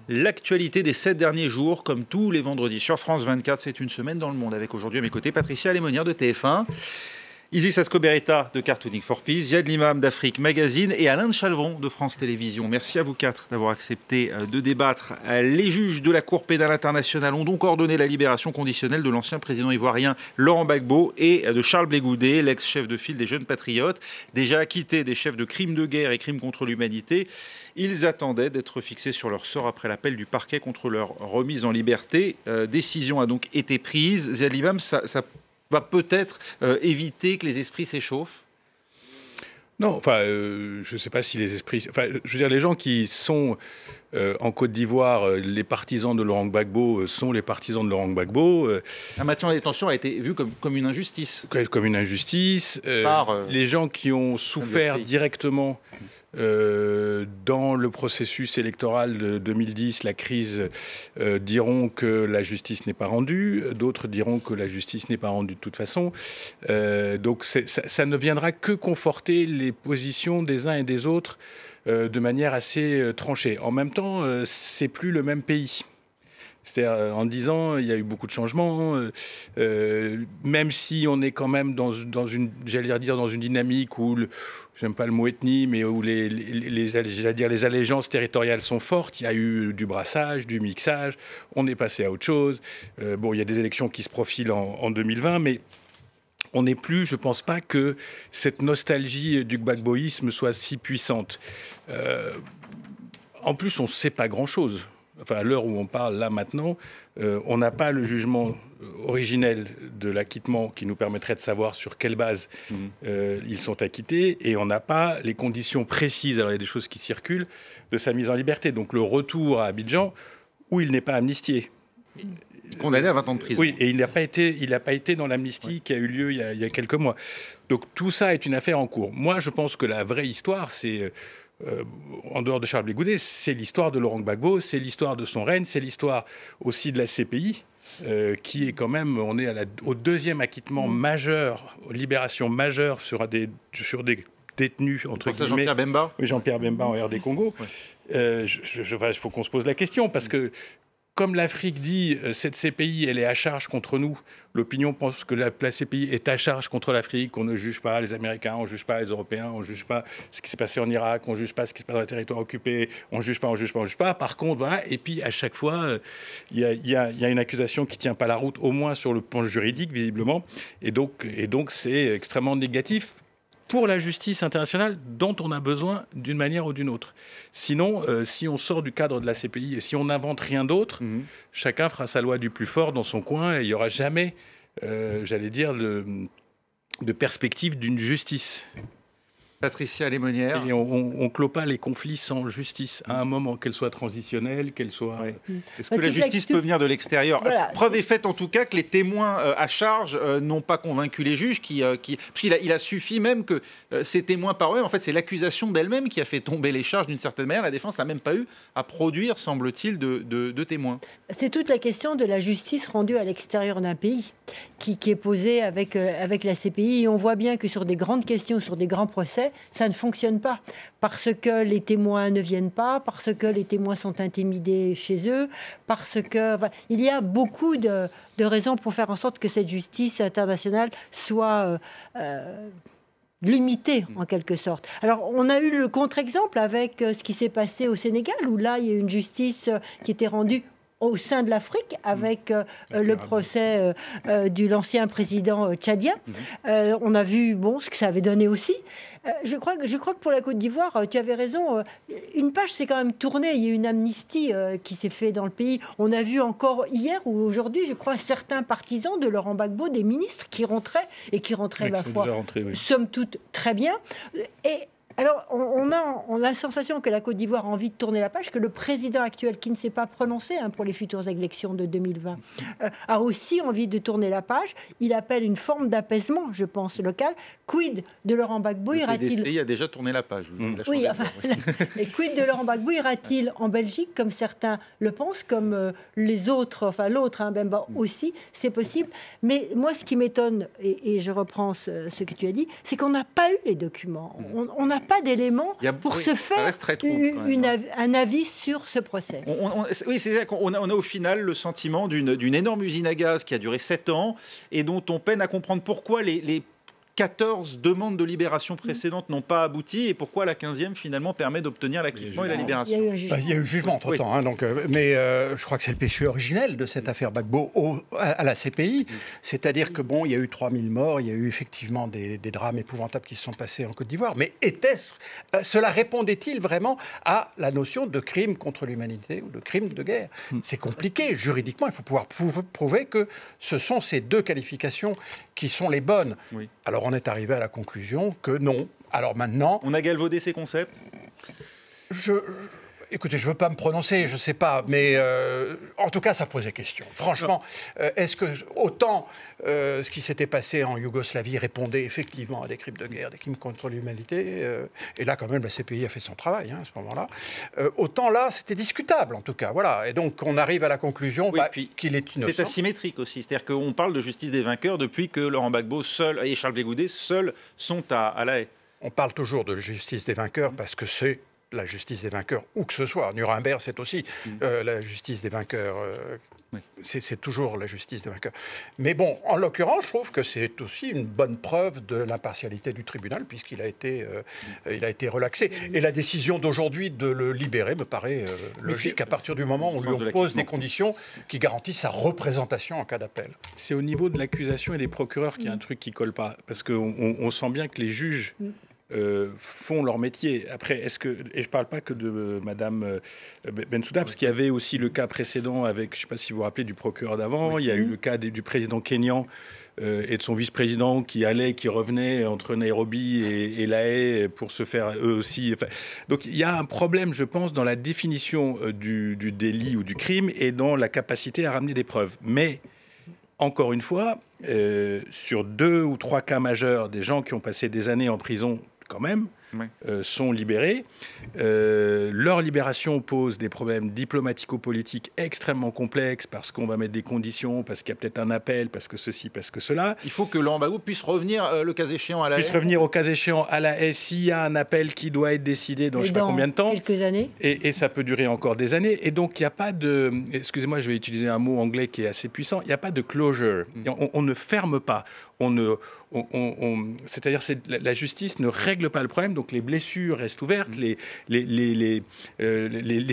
L'actualité des 7 derniers jours, comme tous les vendredis sur France 24, c'est une semaine dans le monde. Avec aujourd'hui à mes côtés Patricia Lémonière de TF1, Isis Ascoberetta de Cartooning for Peace, Ziad Limam d'Afrique Magazine et Alain de Chalvron de France Télévisions. Merci à vous quatre d'avoir accepté de débattre. Les juges de la Cour pénale internationale ont donc ordonné la libération conditionnelle de l'ancien président ivoirien Laurent Gbagbo et de Charles Blé Goudé, l'ex-chef de file des Jeunes Patriotes, déjà acquittés des chefs de crimes de guerre et crimes contre l'humanité. Ils attendaient d'être fixés sur leur sort après l'appel du parquet contre leur remise en liberté. Décision a donc été prise. Ziad Limam, ça va peut-être éviter que les esprits s'échauffent? Non, enfin, je ne sais pas si les esprits... Enfin, je veux dire, les gens qui sont en Côte d'Ivoire, les partisans de Laurent Gbagbo sont les partisans de Laurent Gbagbo. Un maintien en détention a été vu comme une injustice. Comme une injustice. Les gens qui ont souffert directement dans le processus électoral de 2010, la crise, diront que la justice n'est pas rendue, d'autres diront que la justice n'est pas rendue de toute façon. Donc ça ne viendra que conforter les positions des uns et des autres de manière assez tranchée. En même temps, c'est plus le même pays. C'est-à-dire, en 10 ans, il y a eu beaucoup de changements, même si on est quand même dans une dynamique où, j'aime pas le mot ethnie, mais où les allégeances territoriales sont fortes. Il y a eu du brassage, du mixage, on est passé à autre chose. Bon, il y a des élections qui se profilent en 2020, mais on n'est plus, je ne pense pas que cette nostalgie du gbagboïsme soit si puissante. En plus, on ne sait pas grand-chose. Enfin, à l'heure où on parle, là, maintenant, on n'a pas le jugement originel de l'acquittement qui nous permettrait de savoir sur quelle base ils sont acquittés, et on n'a pas les conditions précises, alors il y a des choses qui circulent, de sa mise en liberté. Donc le retour à Abidjan, où il n'est pas amnistié. Condamné à 20 ans de prison. Oui, et il n'a pas été dans l'amnistie qui a eu lieu il y a quelques mois. Donc tout ça est une affaire en cours. Moi, je pense que la vraie histoire, c'est... en dehors de Charles Blé Goudé, c'est l'histoire de Laurent Gbagbo, c'est l'histoire de son règne, c'est l'histoire aussi de la CPI, qui est quand même, on est au deuxième acquittement majeur, libération majeure sur des détenus, entre guillemets. Jean-Pierre Bemba. Oui, Jean-Pierre Bemba en RD Congo. Il faut qu'on se pose la question, parce que comme l'Afrique dit, cette CPI, elle est à charge contre nous. L'opinion pense que la CPI est à charge contre l'Afrique, qu'on ne juge pas les Américains, on ne juge pas les Européens, on ne juge pas ce qui s'est passé en Irak, on ne juge pas ce qui se passe dans les territoires occupés, on ne juge pas. Par contre, voilà, et puis à chaque fois, il y a une accusation qui ne tient pas la route, au moins sur le plan juridique, visiblement. Et donc c'est extrêmement négatif pour la justice internationale dont on a besoin d'une manière ou d'une autre. Sinon, si on sort du cadre de la CPI et si on n'invente rien d'autre, chacun fera sa loi du plus fort dans son coin et il n'y aura jamais, j'allais dire, de perspective d'une justice. Patricia Lémonière. Et on ne clôt pas les conflits sans justice, à un moment, qu'elle soit transitionnelle, qu'elle soit... Oui. Est-ce que la justice peut venir de l'extérieur? Voilà. Preuve est faite en tout cas que les témoins à charge n'ont pas convaincu les juges, il a suffi même que ces témoins par eux-mêmes, en fait c'est l'accusation d'elle-même qui a fait tomber les charges d'une certaine manière. La défense n'a même pas eu à produire, semble-t-il, de témoins. C'est toute la question de la justice rendue à l'extérieur d'un pays qui est posée avec la CPI. Et on voit bien que sur des grandes questions, sur des grands procès, ça ne fonctionne pas. Parce que les témoins ne viennent pas, parce que les témoins sont intimidés chez eux, parce que... Enfin, il y a beaucoup de raisons pour faire en sorte que cette justice internationale soit... limité en quelque sorte. Alors on a eu le contre-exemple avec ce qui s'est passé au Sénégal, où là il y a une justice qui était rendue au sein de l'Afrique avec le procès de l'ancien président tchadien. On a vu ce que ça avait donné aussi. Je crois que pour la Côte d'Ivoire, tu avais raison, une page s'est quand même tournée. Il y a eu une amnistie qui s'est faite dans le pays. On a vu encore hier ou aujourd'hui, je crois, certains partisans de Laurent Gbagbo, des ministres qui rentraient ma foi, somme toute très bien. Et alors, on a la sensation que la Côte d'Ivoire a envie de tourner la page, que le président actuel, qui ne s'est pas prononcé pour les futures élections de 2020, a aussi envie de tourner la page. Il appelle une forme d'apaisement, je pense, local. Quid de Laurent Gbagbo ira-t-il... Le PDCI a déjà tourné la page. Oui, enfin, et quid de Laurent Gbagbo ira-t-il en Belgique, comme certains le pensent, comme les autres, enfin l'autre, Bemba aussi, c'est possible. Mais moi, ce qui m'étonne, et je reprends ce que tu as dit, c'est qu'on n'a pas eu les documents. On n'a n'a pas d'éléments pour se faire un avis sur ce procès. Oui, c'est-à-dire qu'on a au final le sentiment d'une énorme usine à gaz qui a duré 7 ans et dont on peine à comprendre pourquoi les 14 demandes de libération précédentes n'ont pas abouti et pourquoi la 15e finalement permet d'obtenir l'acquittement et la libération. Il y a eu un jugement entre-temps, mais je crois que c'est le péché originel de cette affaire Gbagbo à la CPI, c'est-à-dire que il y a eu 3000 morts, il y a eu effectivement des drames épouvantables qui se sont passés en Côte d'Ivoire, mais cela répondait-il vraiment à la notion de crime contre l'humanité ou de crime de guerre? C'est compliqué, juridiquement, il faut pouvoir prouver que ce sont ces deux qualifications qui sont les bonnes. Oui. Alors on est arrivé à la conclusion que non. Alors maintenant... On a galvaudé ces concepts? Écoutez, je ne veux pas me prononcer, je ne sais pas, mais en tout cas, ça posait question. Franchement, est-ce que autant ce qui s'était passé en Yougoslavie répondait effectivement à des crimes de guerre, des crimes contre l'humanité, et là, quand même, la CPI a fait son travail à ce moment-là, autant là, c'était discutable, en tout cas. Voilà. Et donc, on arrive à la conclusion qu'il est innocent. C'est asymétrique aussi. C'est-à-dire qu'on parle de justice des vainqueurs depuis que Laurent Gbagbo seul et Charles Blé Goudet seuls sont à La Haye. On parle toujours de justice des vainqueurs parce que c'est la justice des vainqueurs, où que ce soit. Nuremberg, c'est aussi la justice des vainqueurs. C'est toujours la justice des vainqueurs. Mais bon, en l'occurrence, je trouve que c'est aussi une bonne preuve de l'impartialité du tribunal, puisqu'il a été relaxé. Et la décision d'aujourd'hui de le libérer me paraît logique à partir du moment où on lui oppose des conditions qui garantissent sa représentation en cas d'appel. C'est au niveau de l'accusation et des procureurs qu'il y a un truc qui ne colle pas. Parce qu'on sent bien que les juges... font leur métier. Après, et je ne parle pas que de Madame Bensouda, parce qu'il y avait aussi le cas précédent avec, je ne sais pas si vous vous rappelez, du procureur d'avant, il y a eu le cas du président kényan et de son vice-président qui revenait entre Nairobi et La Haye pour se faire eux aussi. Enfin, donc il y a un problème, je pense, dans la définition du délit ou du crime et dans la capacité à ramener des preuves. Mais encore une fois, sur 2 ou 3 cas majeurs, des gens qui ont passé des années en prison quand même, sont libérés. Leur libération pose des problèmes diplomatico-politiques extrêmement complexes parce qu'on va mettre des conditions, parce qu'il y a peut-être un appel, parce que ceci, parce que cela. Il faut que Laurent Gbagbo puisse revenir le cas échéant à La Haye. Puisse revenir au cas échéant à La Haye s'il y a un appel qui doit être décidé dans je ne sais pas combien de temps. Quelques années. Et ça peut durer encore des années. Et donc il n'y a pas de... Excusez-moi, je vais utiliser un mot anglais qui est assez puissant. Il n'y a pas de closure. On ne ferme pas. C'est-à-dire la justice ne règle pas le problème, donc les blessures restent ouvertes, les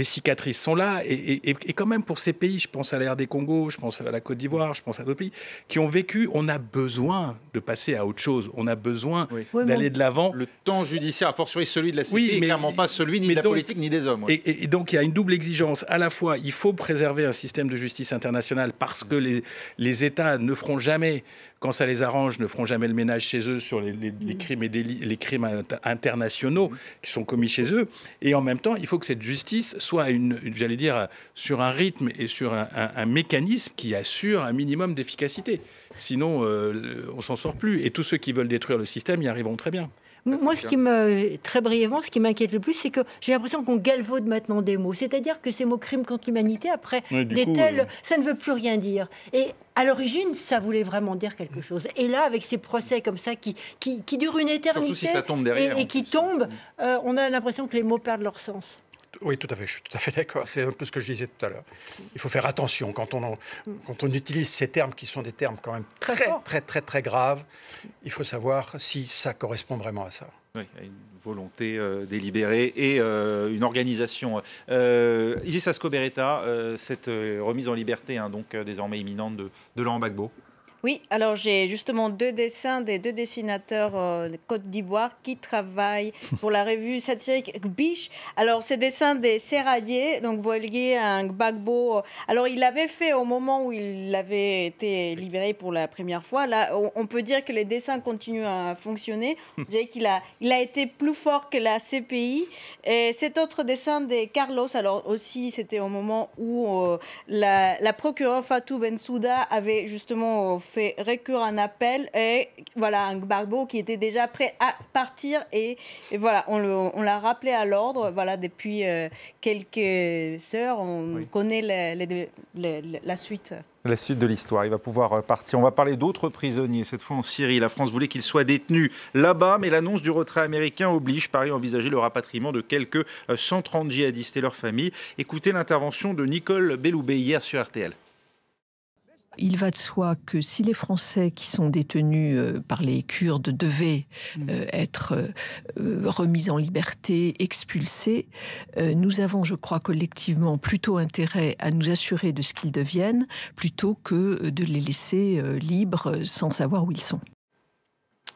cicatrices sont là, et quand même pour ces pays, je pense à la RD Congo, je pense à la Côte d'Ivoire, je pense à d'autres pays, qui ont vécu, on a besoin de passer à autre chose, on a besoin d'aller de l'avant. Le temps judiciaire, a fortiori celui de la CPI, mais clairement pas celui ni de la politique ni des hommes. Et donc il y a une double exigence, à la fois il faut préserver un système de justice internationale parce que les États ne feront jamais, quand ça les arrange, ne feront jamais le ménage chez eux sur les crimes et délits, les crimes internationaux qui sont commis chez eux. Et en même temps, il faut que cette justice soit, j'allais dire, sur un rythme et sur un mécanisme qui assure un minimum d'efficacité. Sinon, on s'en sort plus. Et tous ceux qui veulent détruire le système y arriveront très bien. Moi, très brièvement, ce qui m'inquiète le plus, c'est que j'ai l'impression qu'on galvaude maintenant des mots. C'est-à-dire que ces mots crimes contre l'humanité, après ça ne veut plus rien dire. Et à l'origine, ça voulait vraiment dire quelque chose. Et là, avec ces procès comme ça qui durent une éternité si ça tombe derrière, et qui tombent, on a l'impression que les mots perdent leur sens. Oui, tout à fait, je suis tout à fait d'accord. C'est un peu ce que je disais tout à l'heure. Il faut faire attention quand on utilise ces termes qui sont des termes quand même très graves. Il faut savoir si ça correspond vraiment à ça. Oui, il y a une volonté délibérée et une organisation. Isis Ascoberetta, cette remise en liberté, donc désormais imminente de Laurent Gbagbo. Oui, alors j'ai justement 2 dessins des 2 dessinateurs de Côte d'Ivoire qui travaillent pour la revue satirique Biche. Alors, ces dessins des Serradier, donc vous voyez un Gbagbo. Alors, il l'avait fait au moment où il avait été libéré pour la première fois. Là, on peut dire que les dessins continuent à fonctionner. Vous voyez qu'il a été plus fort que la CPI. Et cet autre dessin des Carlos, alors aussi, c'était au moment où la procureure Fatou Bensouda avait justement fait recourir un appel et voilà, un Gbagbo qui était déjà prêt à partir et voilà, on l'a rappelé à l'ordre. Voilà, depuis quelques heures, on connaît la suite. La suite de l'histoire, il va pouvoir partir. On va parler d'autres prisonniers, cette fois en Syrie. La France voulait qu'ils soient détenus là-bas, mais l'annonce du retrait américain oblige Paris à envisager le rapatriement de quelques 130 djihadistes et leurs familles. Écoutez l'intervention de Nicole Belloubet hier sur RTL. Il va de soi que si les Français qui sont détenus par les Kurdes devaient être remis en liberté, expulsés, nous avons, je crois, collectivement plutôt intérêt à nous assurer de ce qu'ils deviennent plutôt que de les laisser libres sans savoir où ils sont.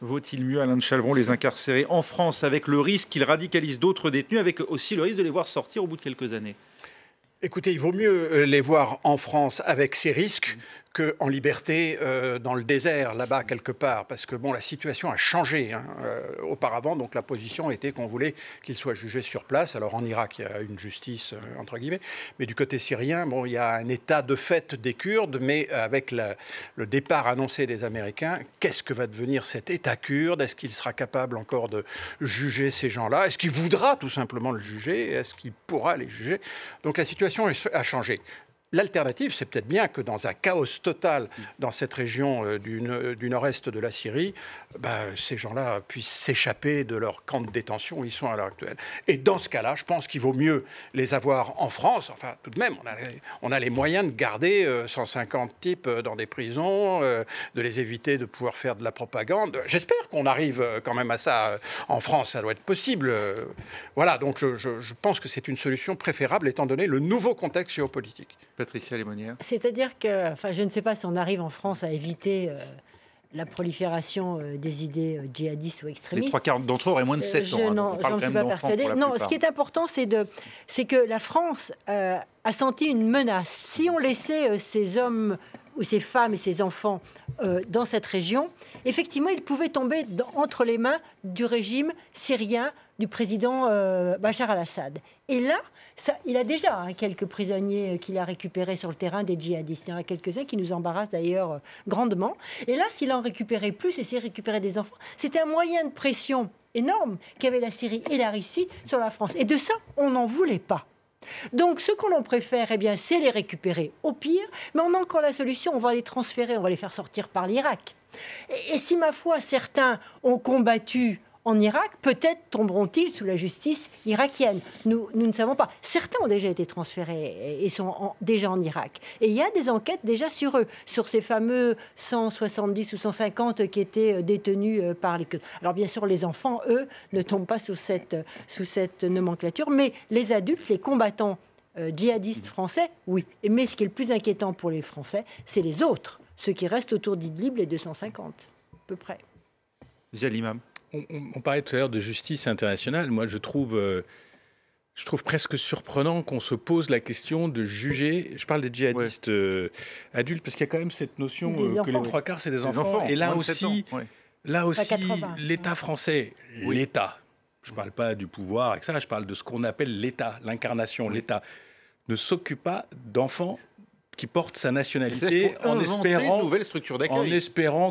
Vaut-il mieux, Alain de Chalvron, les incarcérer en France avec le risque qu'ils radicalisent d'autres détenus, avec aussi le risque de les voir sortir au bout de quelques années ? Écoutez, il vaut mieux les voir en France avec ces risques qu'en liberté dans le désert, là-bas, quelque part. Parce que, bon, la situation a changé. Auparavant, donc, la position était qu'on voulait qu'ils soient jugés sur place. Alors, en Irak, il y a une justice, entre guillemets. Mais du côté syrien, bon, il y a un état de fait des Kurdes. Mais avec le départ annoncé des Américains, qu'est-ce que va devenir cet état kurde? Est-ce qu'il sera capable encore de juger ces gens-là? Est-ce qu'il voudra tout simplement le juger? Est-ce qu'il pourra les juger? Donc, la situation a changé. L'alternative, c'est peut-être bien que dans un chaos total dans cette région du nord-est de la Syrie, ces gens-là puissent s'échapper de leur camp de détention où ils sont à l'heure actuelle. Et dans ce cas-là, je pense qu'il vaut mieux les avoir en France. Enfin, tout de même, on a les moyens de garder 150 types dans des prisons, de les éviter de pouvoir faire de la propagande. J'espère qu'on arrive quand même à ça en France. Ça doit être possible. Voilà, donc je pense que c'est une solution préférable étant donné le nouveau contexte géopolitique. Patricia Lémonière. C'est-à-dire que, enfin, je ne sais pas si on arrive en France à éviter la prolifération des idées djihadistes ou extrémistes. Les trois quarts d'entre eux auraient moins de 7 ans. Je n'en suis pas persuadée. Non, ce qui est important, c'est que la France a senti une menace. Si on laissait ces hommes ou ces femmes et ces enfants dans cette région, effectivement, ils pouvaient tomber entre les mains du régime syrien du président Bachar al-Assad. Et là, il a déjà quelques prisonniers qu'il a récupérés sur le terrain des djihadistes. Il y en a quelques-uns qui nous embarrassent d'ailleurs grandement. Et là, s'il en récupérait plus et s'il récupérait des enfants, c'était un moyen de pression énorme qu'avait la Syrie et la Russie sur la France. Et de ça, on n'en voulait pas. Donc, ce qu'on en préfère, c'est les récupérer au pire, mais on a encore la solution, on va les transférer, on va les faire sortir par l'Irak. Et si, ma foi, certains ont combattu en Irak, peut-être tomberont-ils sous la justice irakienne. Nous ne savons pas. Certains ont déjà été transférés et sont déjà en Irak. Et il y a des enquêtes déjà sur eux, sur ces fameux 170 ou 150 qui étaient détenus par les Kurdes. Alors bien sûr, les enfants, eux, ne tombent pas sous cette nomenclature, mais les adultes, les combattants djihadistes français, oui. Mais ce qui est le plus inquiétant pour les Français, c'est les autres, ceux qui restent autour d'Idlib, les 250, à peu près. Ziad Limam. On parlait tout à l'heure de justice internationale. Moi, je trouve presque surprenant qu'on se pose la question de juger. Je parle des djihadistes adultes, parce qu'il y a quand même cette notion que les trois quarts, c'est des enfants. Et là aussi, l'État français, l'État, je ne parle pas du pouvoir, etc., je parle de ce qu'on appelle l'État, l'incarnation, l'État, ne s'occupe pas d'enfants qui porte sa nationalité en espérant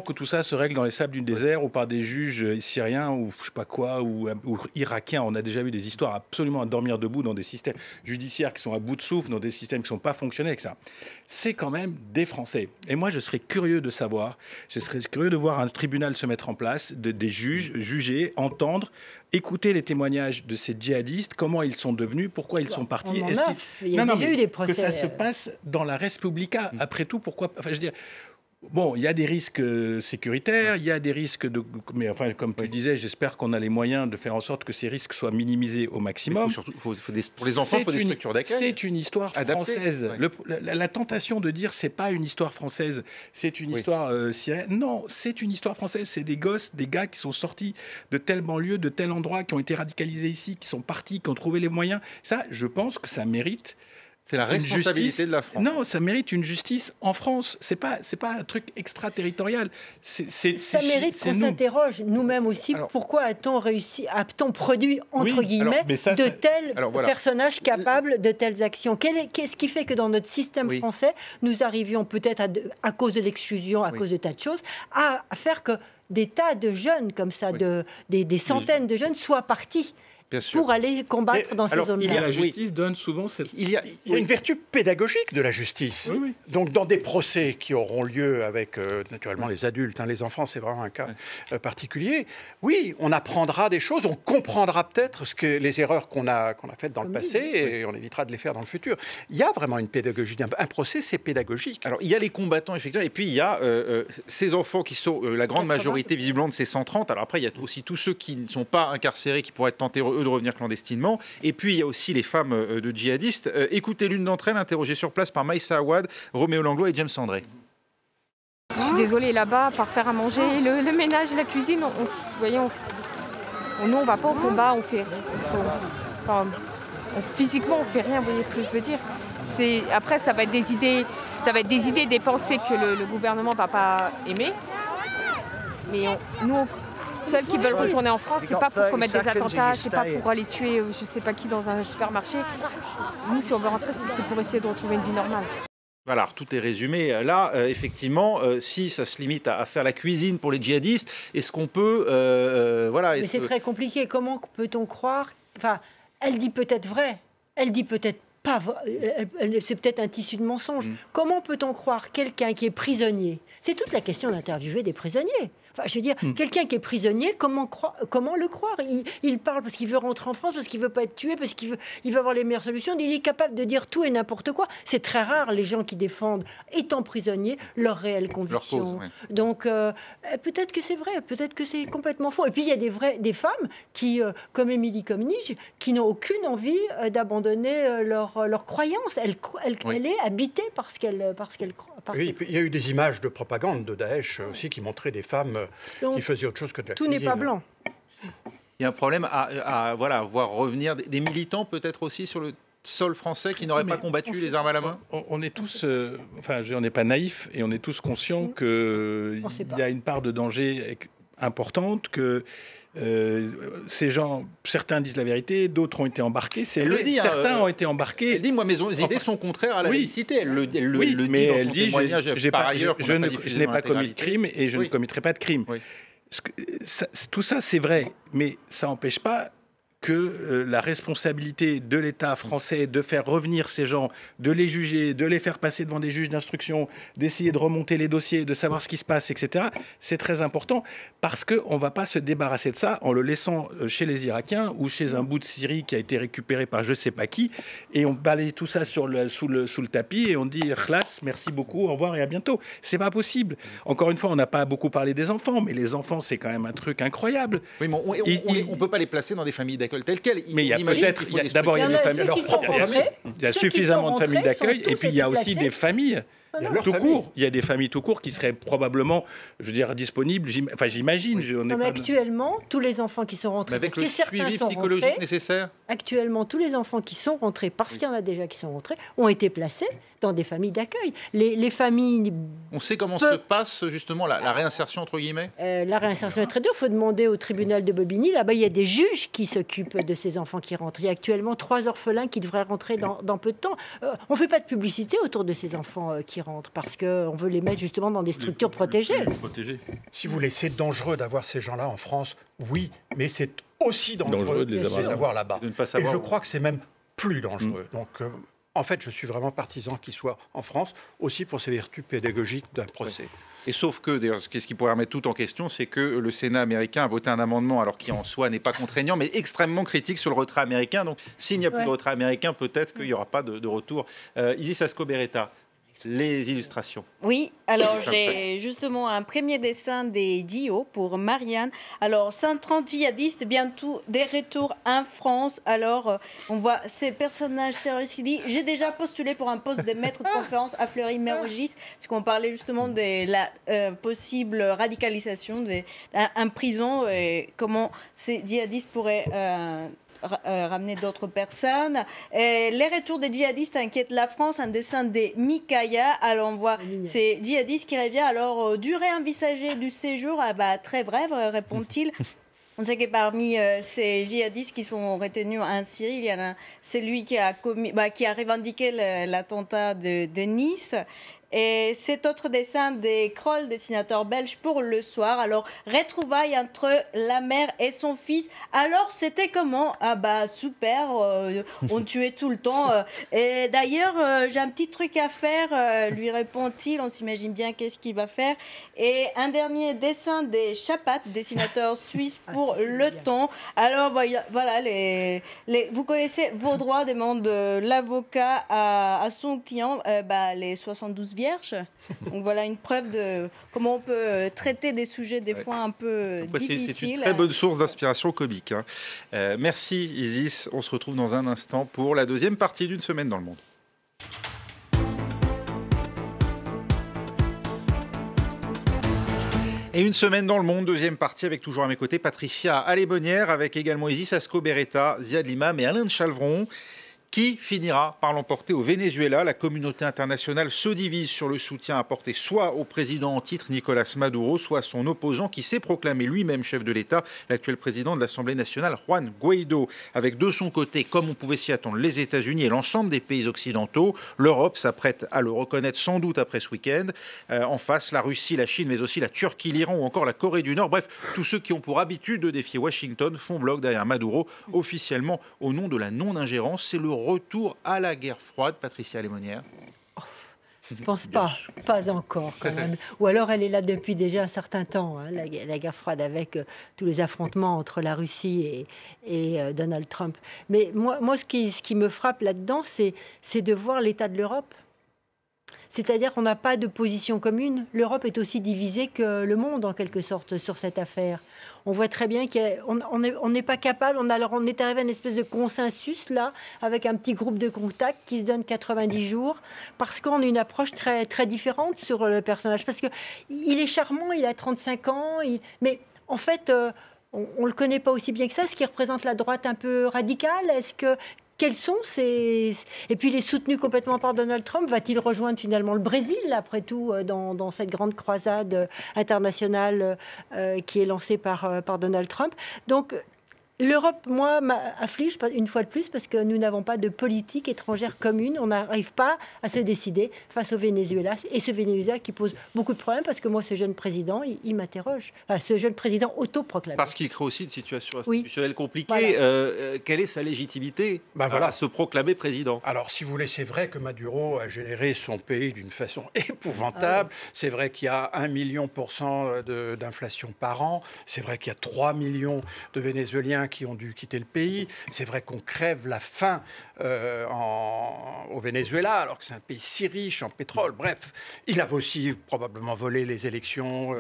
que tout ça se règle dans les sables du désert ou par des juges syriens ou je sais pas quoi ou irakiens. On a déjà vu des histoires absolument à dormir debout dans des systèmes judiciaires qui sont à bout de souffle, dans des systèmes qui sont pas fonctionnels, etc. C'est quand même des Français. Et moi, je serais curieux de savoir, de voir un tribunal se mettre en place, des juges, juger, entendre, écouter les témoignages de ces djihadistes, comment ils sont devenus, pourquoi ils sont partis. Il y a déjà eu des procès. Que ça se passe dans la Res Publica. Après tout, pourquoi... Enfin, je veux dire, bon, il y a des risques sécuritaires, il y a des risques de... Mais enfin, comme tu disais, j'espère qu'on a les moyens de faire en sorte que ces risques soient minimisés au maximum. Pour les enfants, il faut des structures d'accueil. C'est une histoire française. La tentation de dire c'est pas une histoire française, c'est une histoire syrienne. Non, c'est une histoire française. C'est des gosses, des gars qui sont sortis de telle banlieue, de tel endroit, qui ont été radicalisés ici, qui sont partis, qui ont trouvé les moyens. Ça, je pense que ça mérite C'est la responsabilité de la France. Non, ça mérite une justice en France. C'est pas un truc extraterritorial. Ça mérite qu'on s'interroge nous-mêmes aussi. Alors, pourquoi a-t-on produit, entre guillemets, de tels personnages capables de telles actions? Qu'est-ce qui fait que dans notre système français, nous arrivions peut-être, à cause de l'exclusion, à cause de tas de choses, à faire que des tas de jeunes comme ça, des centaines de jeunes soient partis pour aller combattre dans ces zones-là. La justice donne souvent cette... Il y a une vertu pédagogique de la justice. Donc, dans des procès qui auront lieu avec, naturellement, les adultes, les enfants, c'est vraiment un cas particulier. Oui, on apprendra des choses, on comprendra peut-être les erreurs qu'on a faites dans le passé et on évitera de les faire dans le futur. Il y a vraiment une pédagogie. Un procès, c'est pédagogique. Alors, il y a les combattants, effectivement, et puis il y a ces enfants qui sont la grande majorité, visiblement, de ces 130. Alors après, il y a aussi tous ceux qui ne sont pas incarcérés, qui pourraient être tentés, de revenir clandestinement. Et puis, il y a aussi les femmes de djihadistes. Écoutez l'une d'entre elles, interrogée sur place par Maïssa Awad, Roméo Langlois et James André. Je suis désolée, là-bas, par faire à manger, le ménage, la cuisine, nous, on va pas au combat, physiquement, on fait rien, vous voyez ce que je veux dire. Après, ça va être des idées, des pensées que le gouvernement va pas aimer. Mais nous, celles qui veulent retourner en France, c'est pas pour commettre des attentats, c'est pas pour aller tuer je sais pas qui dans un supermarché. Nous, si on veut rentrer, c'est pour essayer de retrouver une vie normale. Voilà, tout est résumé. Là, effectivement, si ça se limite à faire la cuisine pour les djihadistes, est-ce qu'on peut... Mais c'est très compliqué. Comment peut-on croire... Enfin, elle dit peut-être vrai, elle dit peut-être pas... C'est peut-être un tissu de mensonge. Comment peut-on croire quelqu'un qui est prisonnier? C'est toute la question d'interviewer des prisonniers. Enfin, je veux dire, quelqu'un qui est prisonnier, comment le croire? Il parle parce qu'il veut rentrer en France, parce qu'il ne veut pas être tué, parce qu'il veut avoir les meilleures solutions. Il est capable de dire tout et n'importe quoi. C'est très rare, les gens qui défendent, étant prisonniers, leurs réelles convictions. Donc, peut-être que c'est vrai, peut-être que c'est complètement faux. Et puis, il y a des femmes qui, comme Émilie Comnige, qui n'ont aucune envie d'abandonner leur croyance. Elle est habitée par ce qu'elle croit. Oui, il y a eu des images de propagande de Daesh aussi qui montraient des femmes qui faisaient autre chose que de la cuisine. Tout n'est pas blanc. Il y a un problème à voir revenir des militants peut-être aussi sur le sol français qui n'auraient pas combattu les armes à la main. On est tous, on n'est pas naïfs et on est tous conscients qu'il y a une part de danger importante, que ces gens, certains disent la vérité, d'autres ont été embarqués. C'est vrai, certains ont été embarqués. Elle dit, moi, mes idées sont contraires à la laïcité. Elle le dit dans son témoignage. Par ailleurs, je n'ai pas commis de crime et je ne commettrai pas de crime. Tout ça, c'est vrai, mais ça n'empêche pas que la responsabilité de l'État français de faire revenir ces gens, de les juger, de les faire passer devant des juges d'instruction, d'essayer de remonter les dossiers, de savoir ce qui se passe, etc., c'est très important parce qu'on ne va pas se débarrasser de ça en le laissant chez les Irakiens ou chez un bout de Syrie qui a été récupéré par je ne sais pas qui, et on balaye tout ça sous le tapis et on dit « Khlas, merci beaucoup, au revoir et à bientôt ». C'est pas possible. Encore une fois, on n'a pas beaucoup parlé des enfants, mais les enfants, c'est quand même un truc incroyable. Oui, mais on ne peut pas les placer dans des familles d'accueil telles quelles. Mais il y a peut-être, d'abord, il y a des familles, leur propre famille. Il y a suffisamment de familles d'accueil, et puis il y a aussi des familles. Tout court. Il y a des familles tout court qui seraient probablement, je veux dire, disponibles. Enfin, j'imagine. Mais actuellement, tous les enfants qui sont rentrés, avec le suivi psychologique nécessaire. Actuellement, tous les enfants qui sont rentrés, parce qu'il y en a déjà qui sont rentrés, ont été placés dans des familles d'accueil. Les familles. On sait comment se passe justement la réinsertion entre guillemets. La réinsertion est très dure. Il faut demander au tribunal de Bobigny. Là-bas, il y a des juges qui s'occupent de ces enfants qui rentrent. Il y a actuellement 3 orphelins qui devraient rentrer dans peu de temps. On ne fait pas de publicité autour de ces enfants qui rentrent parce qu'on veut les mettre justement dans des structures protégées. Si vous voulez, c'est dangereux d'avoir ces gens-là en France, oui, mais c'est aussi dangereux de les avoir là-bas. Et je crois que c'est même plus dangereux. Donc, en fait, je suis vraiment partisan qu'ils soient en France, aussi pour ces vertus pédagogiques d'un procès. Et sauf que, d'ailleurs, ce qui pourrait remettre tout en question, c'est que le Sénat américain a voté un amendement, alors qui en soi n'est pas contraignant, mais extrêmement critique sur le retrait américain. Donc, s'il n'y a plus de retrait américain, peut-être qu'il n'y aura pas de retour. Isis Ascoberetta, les illustrations. Oui, alors j'ai justement un premier dessin des JO pour Marianne. Alors, 130 djihadistes, bientôt des retours en France. Alors, on voit ces personnages terroristes qui disent « J'ai déjà postulé pour un poste de maître de conférence à Fleury-Mérogis », parce qu'on parlait justement de la possible radicalisation en prison et comment ces djihadistes pourraient ramener d'autres personnes. Et les retours des djihadistes inquiètent la France. Un dessin des Mikaya. Alors on voit ces djihadistes qui reviennent. Alors durée envisagée du séjour, très brève, répond-il. On sait que parmi ces djihadistes qui sont retenus en Syrie, il y en a celui qui a revendiqué l'attentat de Nice. Et cet autre dessin des Kroll, dessinateur belge, pour le soir. Alors, retrouvailles entre la mère et son fils. Alors, c'était comment? Super, on tuait tout le temps. Et d'ailleurs, j'ai un petit truc à faire, lui répond-il. On s'imagine bien qu'est-ce qu'il va faire. Et un dernier dessin des Chapat, dessinateur suisse, pour le temps. Alors, voilà, vous connaissez vos droits, demande l'avocat à son client, les 72 vierges. Donc voilà une preuve de comment on peut traiter des sujets des fois un peu difficiles. C'est une très bonne source d'inspiration comique. Merci Isis, on se retrouve dans un instant pour la deuxième partie d'une semaine dans le monde. Et une semaine dans le monde, deuxième partie avec toujours à mes côtés Patricia Alémonière, avec également Isis Ascoberreta, Ziad Limam et Alain de Chalvron. Qui finira par l'emporter au Venezuela? La communauté internationale se divise sur le soutien apporté soit au président en titre Nicolas Maduro, soit à son opposant qui s'est proclamé lui-même chef de l'État, l'actuel président de l'Assemblée nationale, Juan Guaidó. Avec de son côté, comme on pouvait s'y attendre, les États-Unis et l'ensemble des pays occidentaux. L'Europe s'apprête à le reconnaître sans doute après ce week-end. En face, la Russie, la Chine, mais aussi la Turquie, l'Iran ou encore la Corée du Nord. Bref, tous ceux qui ont pour habitude de défier Washington font bloc derrière Maduro, officiellement au nom de la non-ingérence. C'est le retour à la guerre froide, Patricia Alémonière. Je ne pense pas encore quand même. Ou alors elle est là depuis déjà un certain temps, la guerre froide avec tous les affrontements entre la Russie et Donald Trump. Mais moi ce qui me frappe là-dedans, c'est de voir l'état de l'Europe. C'est-à-dire qu'on n'a pas de position commune. L'Europe est aussi divisée que le monde, en quelque sorte, sur cette affaire. On voit très bien qu'on n'est pas capable. On est arrivé à une espèce de consensus, là, avec un petit groupe de contacts qui se donne 90 jours, parce qu'on a une approche très, très différente sur le personnage. Parce qu'il est charmant, il a 35 ans, mais en fait, on ne le connaît pas aussi bien que ça. Est-ce qu'il représente la droite un peu radicale? Quels sont ces... Et puis il est soutenu complètement par Donald Trump. Va-t-il rejoindre finalement le Brésil, après tout, dans cette grande croisade internationale qui est lancée par Donald Trump? Donc l'Europe, moi, m'afflige une fois de plus parce que nous n'avons pas de politique étrangère commune. On n'arrive pas à se décider face au Venezuela. Et ce Venezuela qui pose beaucoup de problèmes parce que moi, ce jeune président, il m'interroge. Enfin, ce jeune président autoproclamé. Parce qu'il crée aussi une situation institutionnelle compliquée. Voilà. Quelle est sa légitimité à se proclamer président? Alors, si vous voulez, c'est vrai que Maduro a généré son pays d'une façon épouvantable. C'est vrai qu'il y a 1 million % d'inflation par an. C'est vrai qu'il y a 3 millions de Vénézuéliens qui ont dû quitter le pays. C'est vrai qu'on crève la faim au Venezuela, alors que c'est un pays si riche en pétrole. Bref, il a aussi probablement volé les élections,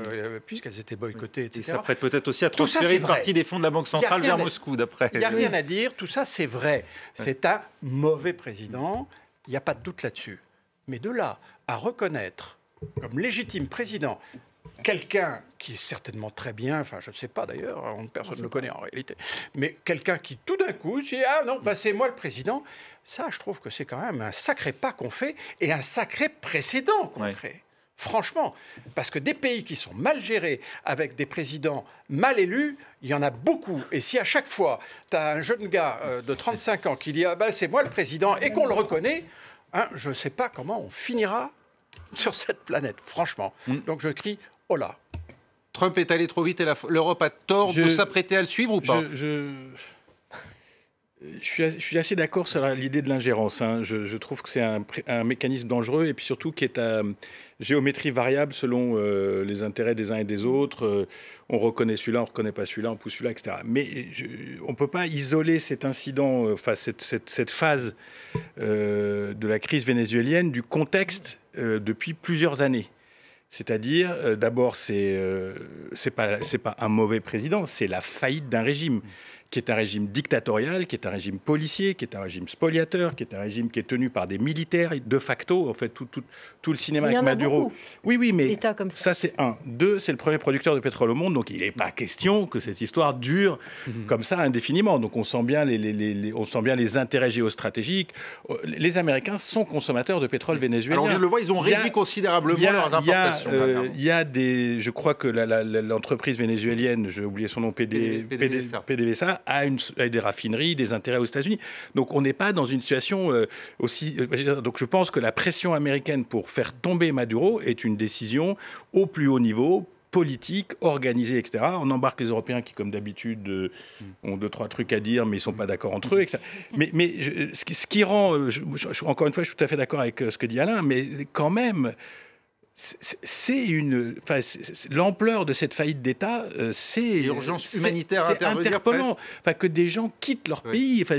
puisqu'elles étaient boycottées, etc. Il s'apprête peut-être aussi à transférer une partie des fonds de la Banque centrale vers Moscou, d'après. Il n'y a rien à dire, tout ça c'est vrai. C'est un mauvais président, il n'y a pas de doute là-dessus. Mais de là à reconnaître comme légitime président quelqu'un qui est certainement très bien, enfin je ne sais pas d'ailleurs, personne ne le connaît en réalité, mais quelqu'un qui tout d'un coup dit « Ah non, c'est moi le président », ça je trouve que c'est quand même un sacré pas qu'on fait et un sacré précédent qu'on crée. Franchement, parce que des pays qui sont mal gérés, avec des présidents mal élus, il y en a beaucoup. Et si à chaque fois, tu as un jeune gars de 35 ans qui dit « Ah c'est moi le président » et qu'on le reconnaît, je ne sais pas comment on finira sur cette planète, franchement. Donc je crie « Oh là !» Trump est allé trop vite et l'Europe a tort de s'apprêter à le suivre ou pas? Je suis assez d'accord sur l'idée de l'ingérence. Je trouve que c'est un mécanisme dangereux et puis surtout qui est à géométrie variable selon les intérêts des uns et des autres. On reconnaît celui-là, on ne reconnaît pas celui-là, on pousse celui-là, etc. Mais on ne peut pas isoler cet incident, cette phase de la crise vénézuélienne du contexte depuis plusieurs années. C'est-à-dire, d'abord, c'est pas un mauvais président, c'est la faillite d'un régime qui est un régime dictatorial, qui est un régime policier, qui est un régime spoliateur, qui est un régime qui est tenu par des militaires de facto. En fait, tout le cinéma avec Maduro. Oui, mais ça c'est un. Deux, c'est le premier producteur de pétrole au monde, donc il n'est pas question que cette histoire dure comme ça indéfiniment. Donc on sent bien les intérêts géostratégiques. Les Américains sont consommateurs de pétrole vénézuélien. Alors on le voit, ils ont réduit considérablement leurs importations. Il y a je crois que l'entreprise vénézuélienne, j'ai oublié son nom, PDVSA, a des raffineries, des intérêts aux États-Unis. Donc on n'est pas dans une situation aussi... donc je pense que la pression américaine pour faire tomber Maduro est une décision au plus haut niveau, politique, organisée, etc. On embarque les Européens qui, comme d'habitude, ont 2-3 trucs à dire, mais ils ne sont pas d'accord entre eux, etc. Mais ce qui rend... encore une fois, je suis tout à fait d'accord avec ce que dit Alain, mais quand même... l'ampleur de cette faillite d'État, c'est l'urgence humanitaire c'est interpellant. Enfin, que des gens quittent leur pays. Enfin,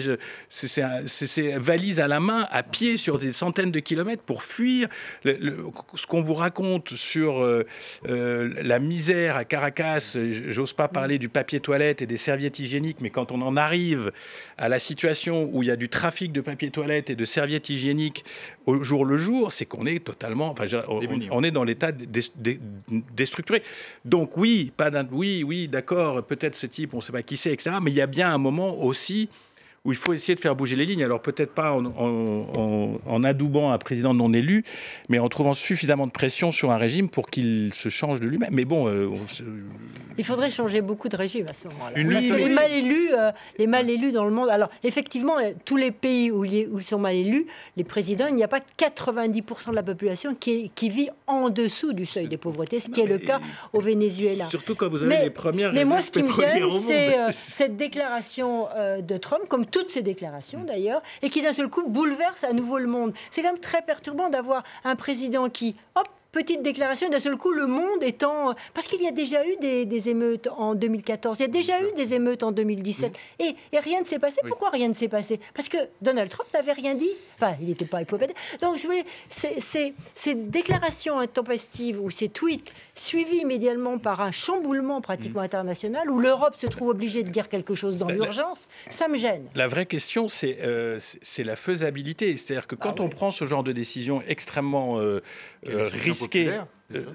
c'est valise à la main, à pied, sur des centaines de kilomètres pour fuir. Ce qu'on vous raconte sur la misère à Caracas, j'ose pas parler du papier toilette et des serviettes hygiéniques, mais quand on en arrive à la situation où il y a du trafic de papier toilette et de serviettes hygiéniques au jour le jour, c'est qu'on est totalement... Enfin, on est dans l'état déstructuré. Donc oui, d'accord, peut-être ce type, on ne sait pas qui c'est, etc. Mais il y a bien un moment aussi où il faut essayer de faire bouger les lignes. Alors peut-être pas en adoubant un président non élu, mais en trouvant suffisamment de pression sur un régime pour qu'il se change de lui-même. Mais bon... Il faudrait changer beaucoup de régimes à ce moment-là. Parce que les mal élus dans le monde... Alors effectivement, tous les pays où ils sont mal élus, les présidents, il n'y a pas 90% de la population qui vit en dessous du seuil de pauvreté, ce qui est le cas au Venezuela. Surtout quand vous avez les premières réserves pétrolières au monde. Mais moi, ce qui me gêne, c'est cette déclaration de Trump, comme toutes ces déclarations d'ailleurs, et qui d'un seul coup bouleverse à nouveau le monde. C'est quand même très perturbant d'avoir un président qui, hop, petite déclaration, d'un seul coup, le monde étant... Parce qu'il y a déjà eu des émeutes en 2014, il y a déjà eu des émeutes en 2017, et rien ne s'est passé. Pourquoi rien ne s'est passé? Parce que Donald Trump n'avait rien dit. Enfin, il n'était pas hypopédé. Donc, si vous voulez, ces déclarations intempestives ou ces tweets suivis immédiatement par un chamboulement pratiquement international, où l'Europe se trouve obligée de dire quelque chose dans l'urgence, ça me gêne. La vraie question, c'est la faisabilité. C'est-à-dire que quand on prend ce genre de décision extrêmement risquée,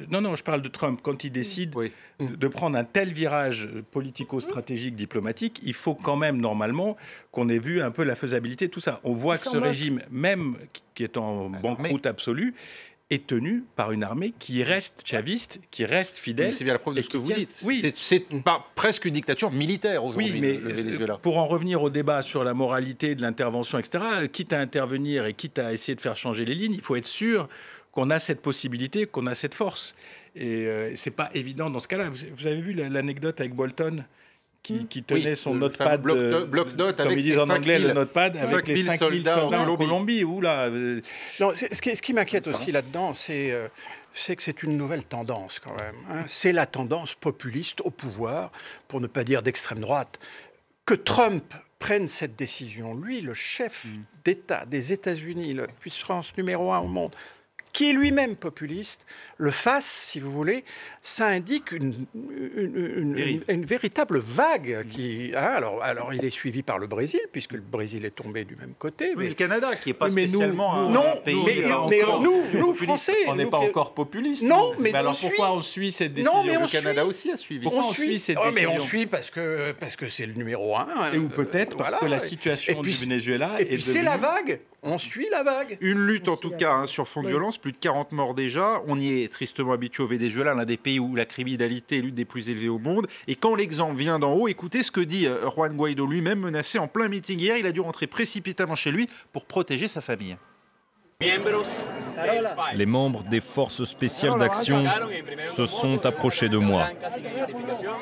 non, je parle de Trump. Quand il décide de prendre un tel virage politico-stratégique, diplomatique, il faut quand même, normalement, qu'on ait vu un peu la faisabilité de tout ça. On voit que ce régime, même qui est en banqueroute absolue, est tenu par une armée qui reste chaviste, qui reste fidèle. C'est bien la preuve de ce que vous dites. C'est presque une dictature militaire aujourd'hui, le Venezuela. Pour en revenir au débat sur la moralité de l'intervention, etc., quitte à intervenir et quitte à essayer de faire changer les lignes, il faut être sûr qu'on a cette possibilité, qu'on a cette force. Et c'est pas évident dans ce cas-là. Vous avez vu l'anecdote avec Bolton qui tenait son notepad, bloc-notes comme avec ils disent en anglais, le notepad avec les 5000 soldats en Colombie. Non, ce qui m'inquiète aussi là-dedans, c'est que c'est une nouvelle tendance quand même. Hein. C'est la tendance populiste au pouvoir, pour ne pas dire d'extrême droite. Que Trump prenne cette décision, lui, le chef d'État des États-Unis, la puissance numéro 1 au monde, qui est lui-même populiste, le fasse, si vous voulez, ça indique une véritable vague. Alors, il est suivi par le Brésil, puisque le Brésil est tombé du même côté. Mais le Canada, qui n'est pas spécialement un pays... Mais nous, Français... On n'est pas encore populistes. Non, mais alors pourquoi on suit cette décision? Le Canada aussi a suivi. Pourquoi on suit cette décision? Mais on suit parce que c'est le numéro 1. Ou peut-être parce que la situation du Venezuela... Et puis c'est la vague. On suit la vague. Une lutte en tout cas sur fond de violence, plus de 40 morts déjà. On y est tristement habitué au Venezuela, l'un des pays où la criminalité est l'une des plus élevées au monde. Et quand l'exemple vient d'en haut, écoutez ce que dit Juan Guaidó lui-même, menacé en plein meeting hier. Il a dû rentrer précipitamment chez lui pour protéger sa famille. Les membres des forces spéciales d'action se sont approchés de moi.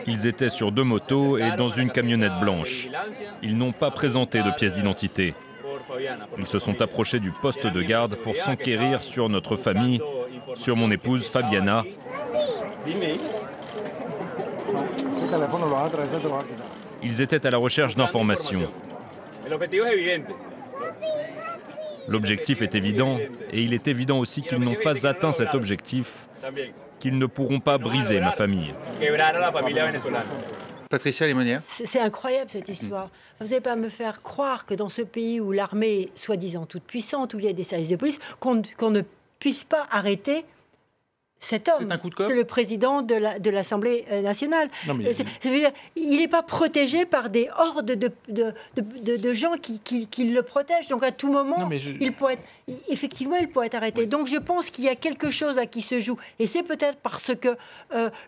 Ils étaient sur 2 motos et dans une camionnette blanche. Ils n'ont pas présenté de pièce d'identité. Ils se sont approchés du poste de garde pour s'enquérir sur notre famille, sur mon épouse Fabiana. Ils étaient à la recherche d'informations. L'objectif est évident, et il est évident aussi qu'ils n'ont pas atteint cet objectif, qu'ils ne pourront pas briser ma famille. Patricia Lémonière. C'est incroyable cette histoire. Vous n'allez pas me faire croire que dans ce pays où l'armée est soi-disant toute puissante, où il y a des services de police, qu'on ne puisse pas arrêter cet homme. C'est un coup de com'. C'est le président de l'Assemblée nationale. Non, mais... il n'est pas protégé par des hordes de gens qui le protègent. Donc à tout moment, il pourrait être arrêté. Oui. Donc je pense qu'il y a quelque chose là qui se joue. Et c'est peut-être parce que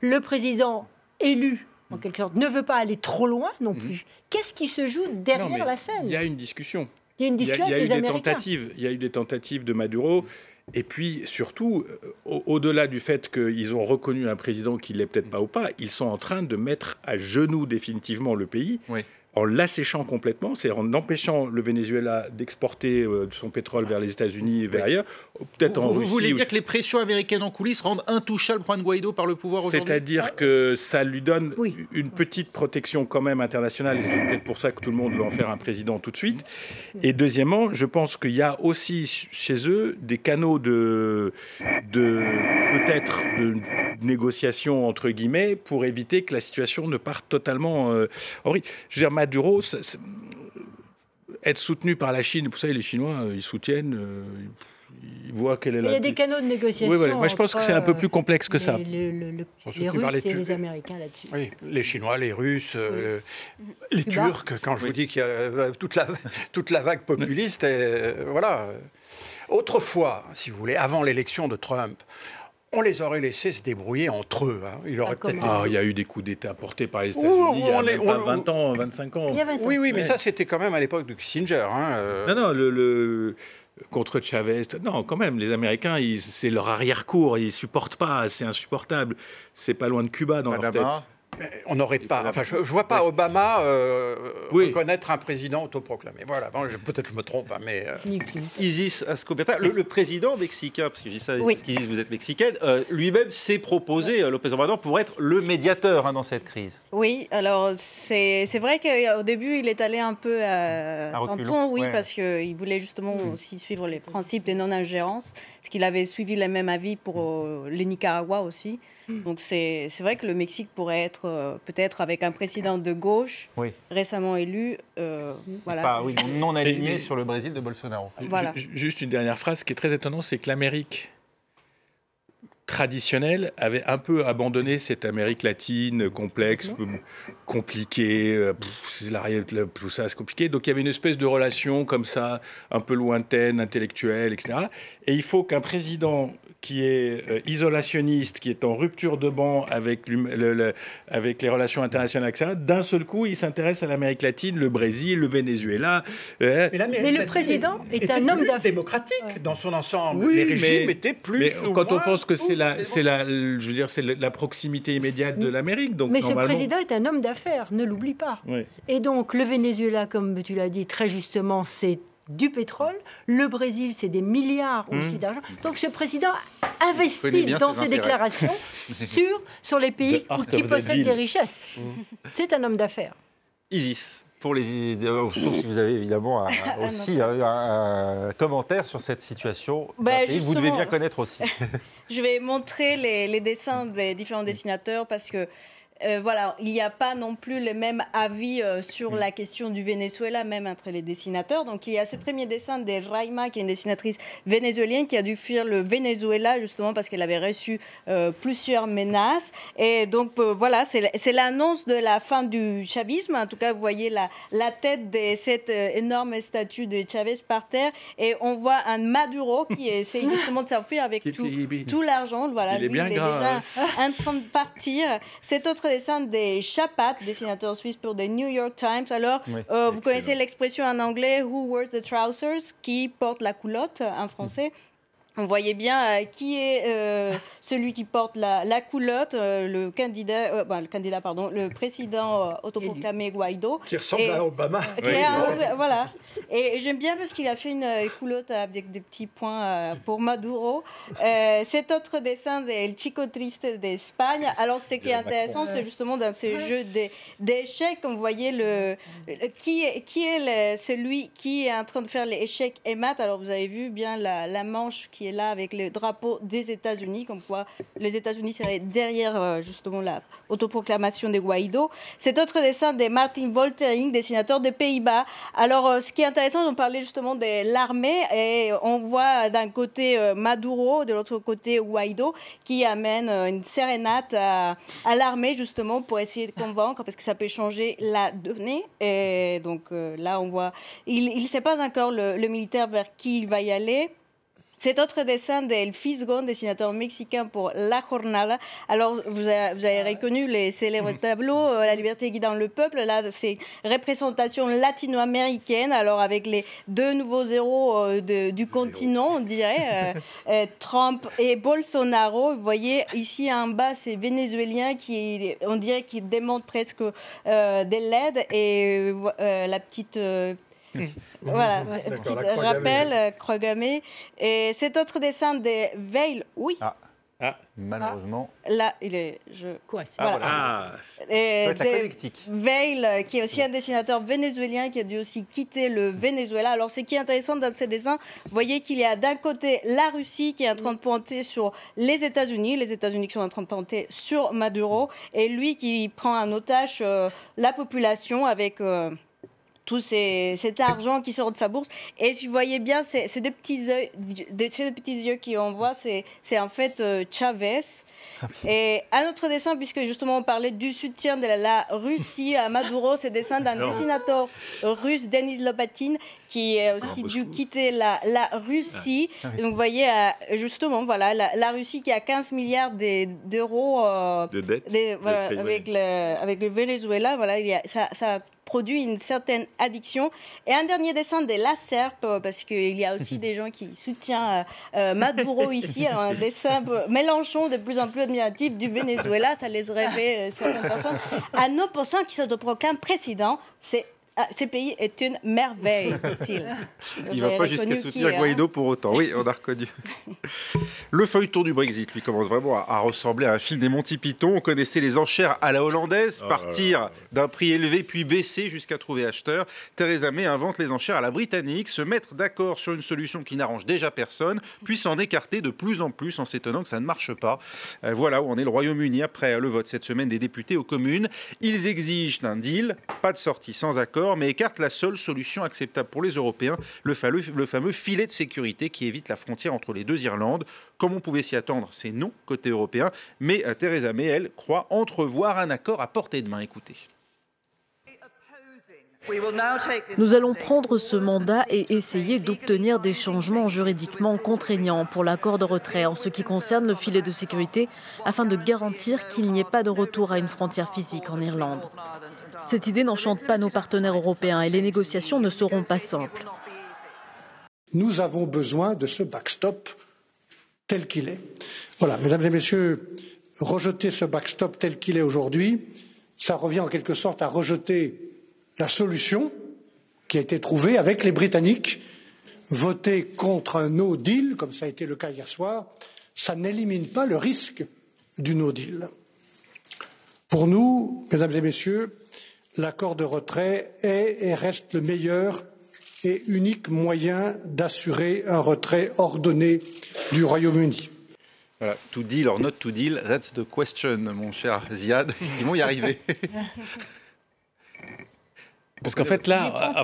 le président élu, en quelque sorte, ne veut pas aller trop loin non plus. Qu'est-ce qui se joue derrière la scène? Il y a une discussion. Il y a une discussion avec les Américains. Il y a eu des tentatives de Maduro. Et puis, surtout, au-delà du fait qu'ils ont reconnu un président qui ne l'est peut-être pas ou pas, ils sont en train de mettre à genoux définitivement le pays. Oui. En l'asséchant complètement, c'est-à-dire en empêchant le Venezuela d'exporter son pétrole vers les États-Unis et vers ailleurs, peut-être en Russie. Vous voulez dire que les pressions américaines en coulisses rendent intouchable Juan Guaido par le pouvoir aujourd'hui? C'est-à-dire que ça lui donne une petite protection quand même internationale, et c'est peut-être pour ça que tout le monde veut en faire un président tout de suite. Et deuxièmement, je pense qu'il y a aussi chez eux des canaux de négociation, entre guillemets, pour éviter que la situation ne parte totalement horrible. Je veux dire, Maduro, être soutenu par la Chine, vous savez, les Chinois, ils soutiennent, ils voient quelle est la... Il y a des canaux de négociation. Oui, moi je pense que c'est un peu plus complexe que ça. Les Russes et les Américains là-dessus. Oui, les Chinois, les Russes, les Turcs, quand je vous dis qu'il y a toute la vague populiste, voilà. Autrefois, si vous voulez, avant l'élection de Trump, on les aurait laissés se débrouiller entre eux. Hein. Il y a eu des coups d'État portés par les États-Unis il y a 20 ans, 25 ans. Oui, mais ça, c'était quand même à l'époque de Kissinger. Hein. Non, contre Chavez. Non, quand même, les Américains, c'est leur arrière-cour. Ils ne supportent pas, c'est insupportable. C'est pas loin de Cuba dans leur tête. Mais on n'aurait pas... Enfin, je ne vois pas Obama reconnaître un président autoproclamé. Voilà, bon, peut-être je me trompe, hein, mais... Isis Ascoberta, le président mexicain, parce que je dis ça, parce qu'Isis, vous êtes mexicaine, lui-même s'est proposé, López Obrador, pour être le médiateur dans cette crise. Oui, alors c'est vrai qu'au début, il est allé un peu à tampon, parce qu'il voulait justement aussi suivre les principes de non-ingérence, parce qu'il avait suivi les mêmes avis pour le Nicaragua aussi. Donc c'est vrai que le Mexique pourrait être peut-être avec un président de gauche récemment élu, non aligné sur le Brésil de Bolsonaro. Voilà. Juste une dernière phrase qui est très étonnante, c'est que l'Amérique traditionnelle avait un peu abandonné cette Amérique latine complexe, compliquée, tout ça c'est compliqué. Donc il y avait une espèce de relation comme ça, un peu lointaine, intellectuelle, etc. Et il faut qu'un président qui est isolationniste, qui est en rupture de banc avec les relations internationales, etc., d'un seul coup, il s'intéresse à l'Amérique latine, le Brésil, le Venezuela. Mais le président est un homme d'affaires démocratique dans son ensemble. Oui, les régimes étaient plus. Quand on pense que c'est la proximité immédiate de l'Amérique, donc mais ce président est un homme d'affaires, ne l'oublie pas. Oui. Et donc le Venezuela, comme tu l'as dit très justement, c'est du pétrole. Le Brésil, c'est des milliards aussi d'argent. Donc ce président investit dans ses déclarations sur les pays qui possèdent des richesses. C'est un homme d'affaires. Isis, sauf si vous avez évidemment aussi un commentaire sur cette situation. Et vous devez bien connaître aussi. Je vais montrer les dessins des différents dessinateurs parce que il n'y a pas non plus les mêmes avis sur la question du Venezuela, même entre les dessinateurs. Donc, il y a ce premier dessin de Raima, qui est une dessinatrice vénézuélienne, qui a dû fuir le Venezuela, justement, parce qu'elle avait reçu plusieurs menaces. Et donc, c'est l'annonce de la fin du chavisme. En tout cas, vous voyez la tête de cette énorme statue de Chavez par terre. Et on voit un Maduro qui essaie justement de s'enfuir avec tout l'argent. Voilà, il est bien déjà en train de partir. Cet autre dessin des Chapat, dessinateur suisse pour The New York Times. Alors, vous connaissez l'expression en anglais « Who wears the trousers ?» qui porte la culotte en français. On voyait bien qui est celui qui porte la culotte, le président autoproclamé Guaido. Qui ressemble à Obama. Voilà. Et j'aime bien parce qu'il a fait une culotte avec des petits points pour Maduro. Cet autre dessin, c'est El Chico Triste d'Espagne. Alors, ce qui est intéressant, c'est justement dans ces jeux d'échecs, on voyait qui est celui qui est en train de faire les échecs et maths. Alors, vous avez vu bien la manche qui qui est là avec le drapeau des États-Unis, comme quoi les États-Unis seraient derrière justement la autoproclamation de Guaido. Cet autre dessin de Martin Woltering, dessinateur des Pays-Bas. Alors, ce qui est intéressant, on parlait justement de l'armée et on voit d'un côté Maduro, de l'autre côté Guaido, qui amène une sérénade à l'armée justement pour essayer de convaincre, parce que ça peut changer la donnée. Et donc là, on voit, il ne sait pas encore le militaire vers qui il va y aller. Cet autre dessin d'El Fisgón, dessinateur mexicain pour La Jornada. Alors, vous avez reconnu les célèbres tableaux, La liberté guidant le peuple. Là, c'est représentation latino-américaine, alors avec les deux nouveaux héros du continent, on dirait, Trump et Bolsonaro. Vous voyez, ici en bas, c'est vénézuélien qui, on dirait, qui démontre presque des LED et la petite... Voilà, petit rappel, croix gammée. Et cet autre dessin de Veil, oui. Malheureusement. Là, il est. Quoi, voilà. Ça va être la connectique. Veil, qui est aussi un dessinateur vénézuélien qui a dû aussi quitter le Venezuela. Alors, ce qui est intéressant dans ces dessins, vous voyez qu'il y a d'un côté la Russie qui est en train de pointer sur les États-Unis qui sont en train de pointer sur Maduro, et lui qui prend en otage la population avec. Tout cet argent qui sort de sa bourse. Et si vous voyez bien, ces deux petits yeux qu'on voit, c'est en fait Chavez. Et un autre dessin, puisque justement on parlait du soutien de la Russie à Maduro, c'est le dessin d'un dessinateur russe, Denis Lopatin, qui a aussi dû quitter la Russie. Et donc vous voyez, justement, voilà, la Russie qui a 15 milliards d'euros de dette avec le Venezuela. Voilà, ça produit une certaine addiction. Et un dernier dessin de La Serpe, parce qu'il y a aussi des gens qui soutiennent Maduro ici. Alors un dessin Mélenchon de plus en plus admiratif du Venezuela, ça les rêvait certaines personnes. À 9% qui s'autoproclament président, ce pays est une merveille, dit-il. Il ne va pas jusqu'à soutenir Guaido pour autant. Oui, on a reconnu. Le feuilleton du Brexit, lui, commence vraiment à ressembler à un film des Monty Python. On connaissait les enchères à la hollandaise, partir d'un prix élevé puis baisser jusqu'à trouver acheteur. Theresa May invente les enchères à la britannique, se mettre d'accord sur une solution qui n'arrange déjà personne, puis s'en écarter de plus en plus en s'étonnant que ça ne marche pas. Voilà où en est le Royaume-Uni après le vote cette semaine des députés aux communes. Ils exigent un deal, pas de sortie sans accord, mais écarte la seule solution acceptable pour les Européens, le fameux filet de sécurité qui évite la frontière entre les deux Irlandes. Comme on pouvait s'y attendre, c'est non côté européen, mais Theresa May, elle, croit entrevoir un accord à portée de main. Écoutez. Nous allons prendre ce mandat et essayer d'obtenir des changements juridiquement contraignants pour l'accord de retrait en ce qui concerne le filet de sécurité afin de garantir qu'il n'y ait pas de retour à une frontière physique en Irlande. Cette idée n'enchante pas nos partenaires européens et les négociations ne seront pas simples. Nous avons besoin de ce backstop tel qu'il est. Voilà, mesdames et messieurs, rejeter ce backstop tel qu'il est aujourd'hui, ça revient en quelque sorte à rejeter la solution qui a été trouvée avec les Britanniques. Voter contre un no deal, comme ça a été le cas hier soir, ça n'élimine pas le risque du no deal. Pour nous, mesdames et messieurs, l'accord de retrait est et reste le meilleur et unique moyen d'assurer un retrait ordonné du Royaume-Uni. Voilà, to deal or not to deal, that's the question, mon cher Ziad. Ils vont y arriver. Parce qu'en fait, là,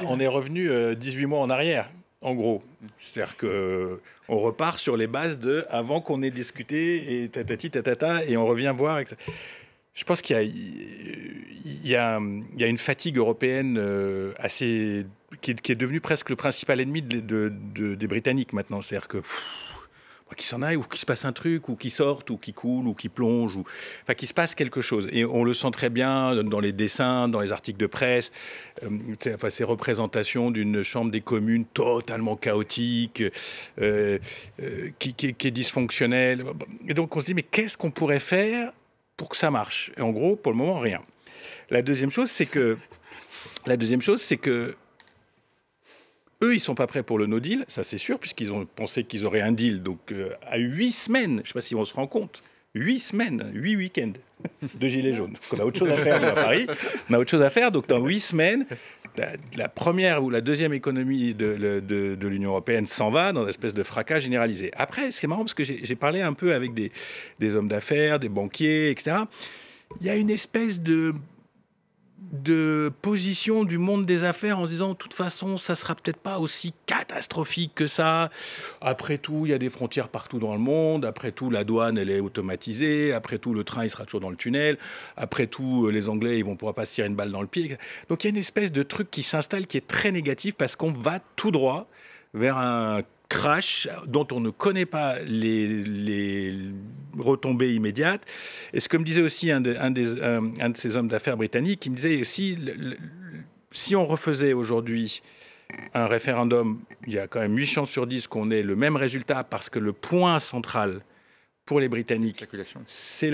on est revenu 18 mois en arrière, en gros. C'est-à-dire qu'on repart sur les bases de avant qu'on ait discuté et tatati tatata, et on revient voir. Je pense qu'il y a une fatigue européenne qui est devenue presque le principal ennemi des Britanniques maintenant. C'est-à-dire que qu'ils s'en aillent, ou qu'il se passe un truc, ou qu'ils sortent, ou qu'ils coulent, ou qu'ils plongent, enfin qu'il se passe quelque chose. Et on le sent très bien dans les dessins, dans les articles de presse, ces représentations d'une chambre des communes totalement chaotique, qui est dysfonctionnelle. Et donc on se dit, mais qu'est-ce qu'on pourrait faire pour que ça marche? Et en gros, pour le moment, rien. La deuxième chose, c'est que eux, ils ne sont pas prêts pour le no deal, ça c'est sûr, puisqu'ils ont pensé qu'ils auraient un deal. Donc, à 8 semaines, je ne sais pas si on se rend compte, 8 semaines, 8 week-ends de gilets jaunes. Donc, on a autre chose à faire à Paris. On a autre chose à faire. Donc, dans 8 semaines, la première ou la deuxième économie de l'Union européenne s'en va dans une espèce de fracas généralisé. Après, c'est marrant parce que j'ai parlé un peu avec des hommes d'affaires, des banquiers, etc. Il y a une espèce de position du monde des affaires en se disant de toute façon ça sera peut-être pas aussi catastrophique que ça. Après tout, il y a des frontières partout dans le monde. Après tout, la douane elle est automatisée. Après tout, le train il sera toujours dans le tunnel. Après tout, les Anglais ils vont pouvoir pas se tirer une balle dans le pied. Donc il y a une espèce de truc qui s'installe qui est très négatif parce qu'on va tout droit vers un crash dont on ne connaît pas les retombées immédiates. Et ce que me disait aussi un de ces hommes d'affaires britanniques, il me disait aussi, si on refaisait aujourd'hui un référendum, il y a quand même 8 chances sur 10 qu'on ait le même résultat parce que le point central pour les Britanniques, c'est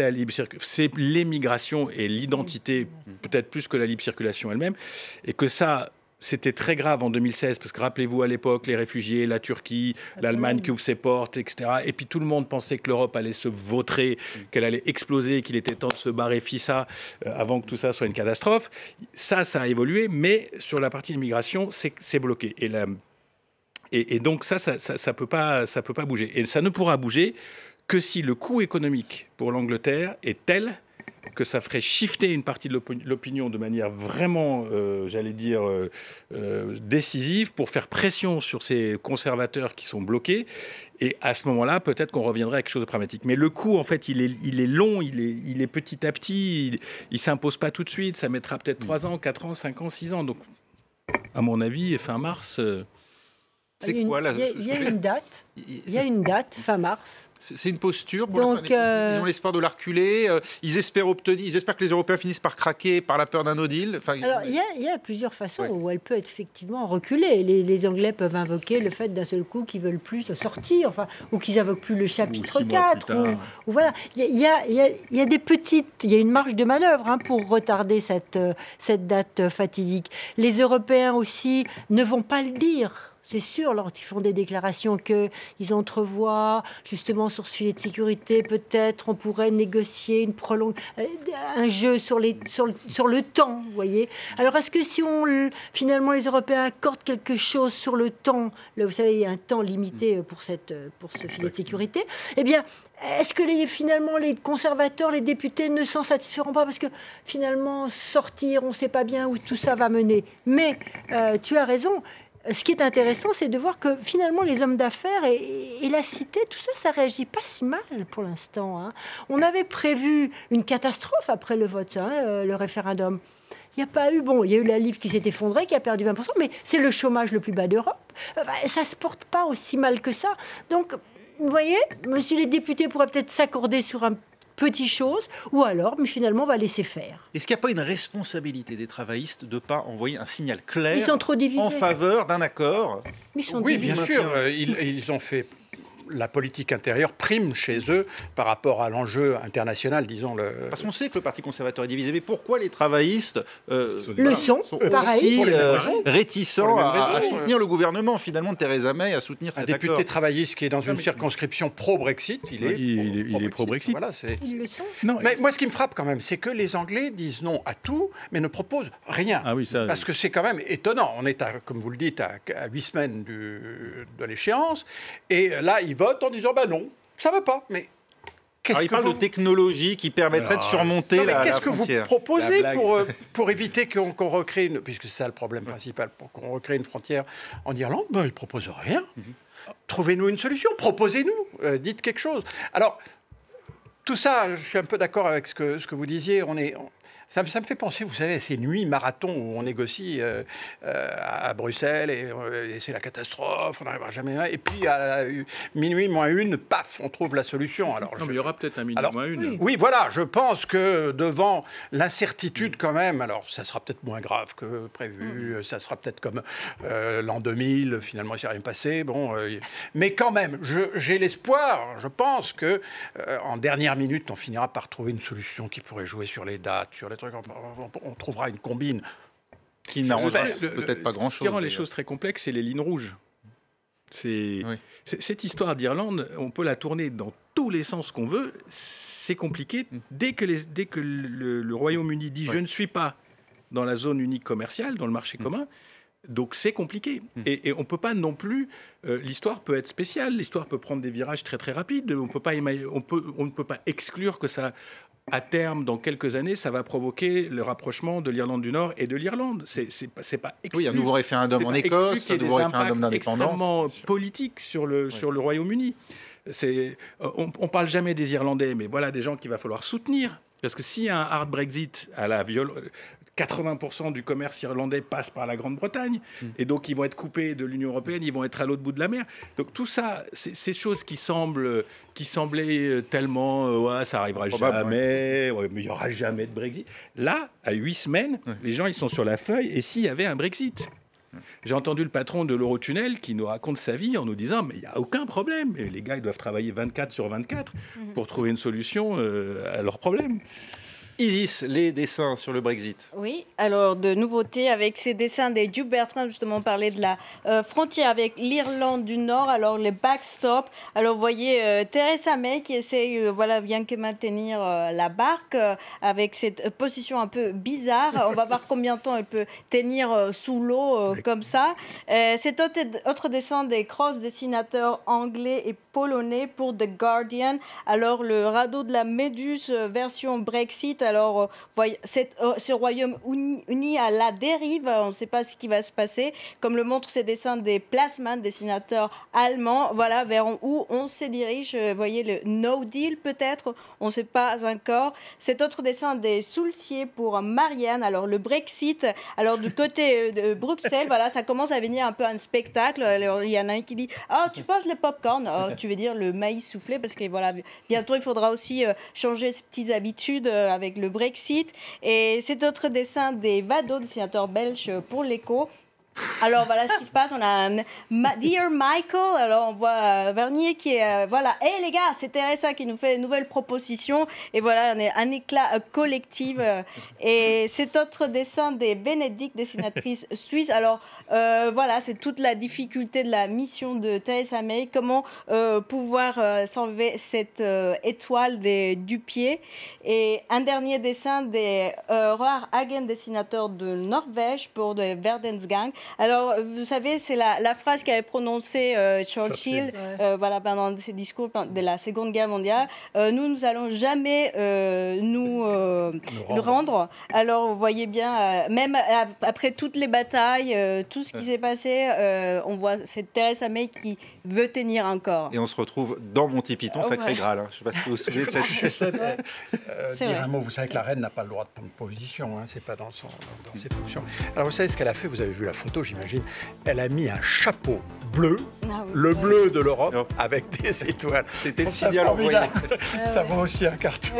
l'émigration et l'identité, peut-être plus que la libre circulation elle-même, et que ça... C'était très grave en 2016, parce que rappelez-vous à l'époque, les réfugiés, la Turquie, l'Allemagne qui ouvre ses portes, etc. Et puis tout le monde pensait que l'Europe allait se vautrer, qu'elle allait exploser, qu'il était temps de se barrer FISA avant que tout ça soit une catastrophe. Ça a évolué, mais sur la partie immigration, c'est bloqué. Et donc ça peut pas bouger. Et ça ne pourra bouger que si le coût économique pour l'Angleterre est tel que ça ferait shifter une partie de l'opinion de manière vraiment, décisive pour faire pression sur ces conservateurs qui sont bloqués. Et à ce moment-là, peut-être qu'on reviendrait à quelque chose de pragmatique. Mais le coup, en fait, il est long, il est petit à petit, il s'impose pas tout de suite. Ça mettra peut-être 3 ans, 4 ans, 5 ans, 6 ans. Donc, à mon avis, fin mars... C'est quoi là ? Il y a une date. Il y a une date, fin mars. C'est une posture pour l'instant. Ils ont l'espoir de la reculer. Ils espèrent que les Européens finissent par craquer par la peur d'un no deal. Enfin, alors, il y a plusieurs façons où elle peut être effectivement reculée. Les Anglais peuvent invoquer le fait d'un seul coup qu'ils veulent plus sortir, ou qu'ils invoquent plus le chapitre 4. Ou voilà. Il y a des petites. Il y a une marge de manœuvre pour retarder cette date fatidique. Les Européens aussi ne vont pas le dire. C'est sûr, lorsqu'ils font des déclarations qu'ils entrevoient, justement, sur ce filet de sécurité, peut-être on pourrait négocier un jeu sur le temps, vous voyez. Alors, est-ce que si finalement les Européens accordent quelque chose sur le temps, là, vous savez, il y a un temps limité pour ce filet de sécurité, eh bien, est-ce que finalement les conservateurs, les députés ne s'en satisferont pas? Parce que finalement, sortir, on ne sait pas bien où tout ça va mener. Mais tu as raison. Ce qui est intéressant, c'est de voir que finalement les hommes d'affaires et la cité, tout ça, ça réagit pas si mal pour l'instant. On avait prévu une catastrophe après le vote, le référendum. Il n'y a pas eu... Bon, il y a eu la livre qui s'est effondrée, qui a perdu 20%, mais c'est le chômage le plus bas d'Europe. Ça ne se porte pas aussi mal que ça. Donc, vous voyez, monsieur les députés pourraient peut-être s'accorder sur un petite chose, ou alors, mais finalement, on va laisser faire. Est-ce qu'il n'y a pas une responsabilité des travaillistes de ne pas envoyer un signal clair ils sont trop divisés. En faveur d'un accord? Oui, bien sûr. Ils ont fait... La politique intérieure prime chez eux par rapport à l'enjeu international, disons. Parce qu'on sait que le Parti conservateur est divisé, mais pourquoi les travaillistes sont pareil, aussi réticents à soutenir le gouvernement, finalement, de Theresa May, à soutenir cet accord? Un député travailliste qui est dans une circonscription pro-Brexit, il est pro-Brexit. Voilà, ils le sont. Non, mais moi, ce qui me frappe quand même, c'est que les Anglais disent non à tout, mais ne proposent rien. Ah oui, ça, parce que c'est quand même étonnant. On est, comme vous le dites, à 8 semaines de l'échéance, et là, ils votent en disant non, ça va pas. Mais il parle de technologie qui permettrait de surmonter la qu'est-ce frontière. Que vous proposez pour éviter qu'on recrée puisque c'est ça le problème principal, pour qu'on recrée une frontière en Irlande? Ils ne proposent rien. Trouvez-nous une solution, proposez-nous, dites quelque chose. Alors, tout ça, je suis un peu d'accord avec ce que vous disiez. Ça me fait penser, vous savez, à ces nuits marathons où on négocie à Bruxelles et c'est la catastrophe, on n'arrivera jamais. Et puis à minuit moins une, paf, on trouve la solution. Alors, mais il y aura peut-être un minuit moins une. Oui, voilà, je pense que devant l'incertitude quand même, alors ça sera peut-être moins grave que prévu, ça sera peut-être comme l'an 2000, finalement il ne s'est rien passé. Mais quand même, j'ai l'espoir, je pense que en dernière minute, on finira par trouver une solution qui pourrait jouer sur les dates, sur les trucs. On trouvera une combine qui n'arrangera peut-être pas grand-chose. Ce qui rend les choses très complexes, c'est les lignes rouges. Cette histoire d'Irlande, on peut la tourner dans tous les sens qu'on veut. C'est compliqué. Dès que le Royaume-Uni dit « je ne suis pas », dans la zone unique commerciale, dans le marché commun. Donc c'est compliqué. Et on ne peut pas non plus... l'histoire peut être spéciale, l'histoire peut prendre des virages très très rapides. On ne peut pas exclure que ça... À terme, dans quelques années, ça va provoquer le rapprochement de l'Irlande du Nord et de l'Irlande. C'est pas exclu. Oui, un nouveau référendum en Écosse, un nouveau référendum d'indépendance. Extrêmement politique sur le Royaume-Uni. On parle jamais des Irlandais, mais voilà des gens qu'il va falloir soutenir. Parce que s'il y a un hard Brexit à la 80% du commerce irlandais passe par la Grande-Bretagne, et donc ils vont être coupés de l'Union européenne, ils vont être à l'autre bout de la mer. Donc tout ça, c'est ces choses qui semblaient tellement, ouais, ça arrivera jamais, ouais, mais il n'y aura jamais de Brexit. Là, à 8 semaines, les gens ils sont sur la feuille, et s'il y avait un Brexit ? J'ai entendu le patron de l'Eurotunnel qui nous raconte sa vie en nous disant mais il n'y a aucun problème. Et les gars, ils doivent travailler 24/24 pour trouver une solution à leurs problèmes. Isis, les dessins sur le Brexit. Oui, alors de nouveautés avec ces dessins des Hugh Bertrand, justement, on parlait de la frontière avec l'Irlande du Nord, alors les backstop. Alors vous voyez Theresa May qui essaye, bien que maintenir la barque avec cette position un peu bizarre. On va voir combien de temps elle peut tenir sous l'eau comme ça. C'est autre dessin des cross-dessinateurs anglais et polonais pour The Guardian. Alors le radeau de la Méduse version Brexit. Alors, ce Royaume-Uni à la dérive, on ne sait pas ce qui va se passer. Comme le montrent ces dessins des Plasman, dessinateurs allemands, voilà vers où on se dirige. Vous voyez le no deal peut-être, on ne sait pas encore. Cet autre dessin des Soulciers pour Marianne, alors le Brexit. Alors du côté de Bruxelles, voilà, ça commence à venir un peu un spectacle. Alors, il y en a un qui dit « Ah, tu passes le popcorn tu veux dire le maïs soufflé ?» Parce que voilà, bientôt il faudra aussi changer ses petites habitudes avec le Brexit. Et cet autre dessin des Vado, dessinateurs belges pour l'Écho. Alors voilà ce qui se passe, on a Dear Michael, alors on voit Vernier qui est, voilà, hé les gars, c'est Teresa qui nous fait une nouvelle proposition, et voilà, on est un éclat collectif, et cet autre dessin des Bénédicte, dessinatrice suisse, alors voilà, c'est toute la difficulté de la mission de Theresa May, comment pouvoir s'enlever cette étoile du pied, et un dernier dessin des Roar Hagen, dessinateur de Norvège pour de Verdensgang. Alors, vous savez, c'est la phrase qu'avait prononcée Churchill voilà, pendant ses discours de la Seconde Guerre mondiale. Nous allons jamais nous rendre. Alors, vous voyez bien, même après toutes les batailles, tout ce qui s'est passé, on voit c'est Theresa May qui veut tenir encore. Et on se retrouve dans Monty Python, Sacré Graal. Hein. Je ne sais pas si vous vous souvenez de cette... dire un mot. Vous savez que la reine n'a pas le droit de prendre position. Hein. C'est pas dans ses fonctions. Alors, vous savez ce qu'elle a fait? Vous avez vu la photo, j'imagine. Elle a mis un chapeau bleu, le bleu de l'Europe, avec des étoiles. C'était le signal envoyé. Ça vaut aussi un carton.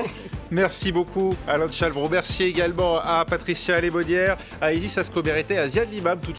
Merci beaucoup, Alain de Chalvreau. Merci également à Patricia Lémonière, à Isis Ascoberete, à Ziad Limam.